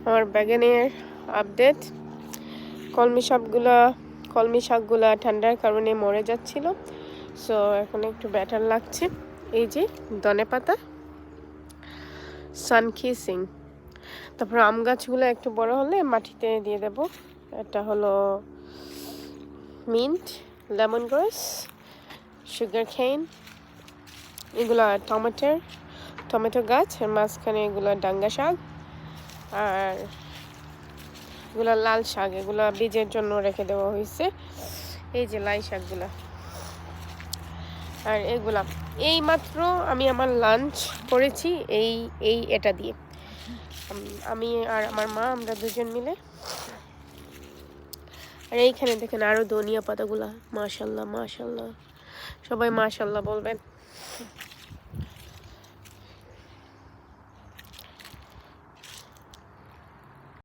আমার ব্যাগেনের আপডেট। কলমি শাকগুলা ঠান্ডার কারণে মরে যাচ্ছিল, সো এখন একটু বেটার লাগছে। এই যে ধনেপাতা, সানকিসিং। তারপর আম গাছগুলো একটু বড় হলে মাটিতে দিয়ে দেব। এটা হলো মিন্ট, লেমন গ্রাস, সুগার কেন, এগুলা টমেটো গাছ, আর মাঝখানে এগুলো ডাঙ্গা শাক, আর এগুলা লাল শাক, এগুলা বীজের জন্য রেখে দেওয়া হয়েছে। এই যে লাই শাকগুলা, আর এগুলা এই মাত্র আমি আমার লাঞ্চ করেছি এটা দিয়ে। আমি আর আমার মা, আমরা দুজন মিলে। আর এইখানে দেখেন আরো ধনিয়া পাতাগুলা, মাশাল্লাহ মাশাল্লাহ, সবাই মাশাল্লাহ বলবেন।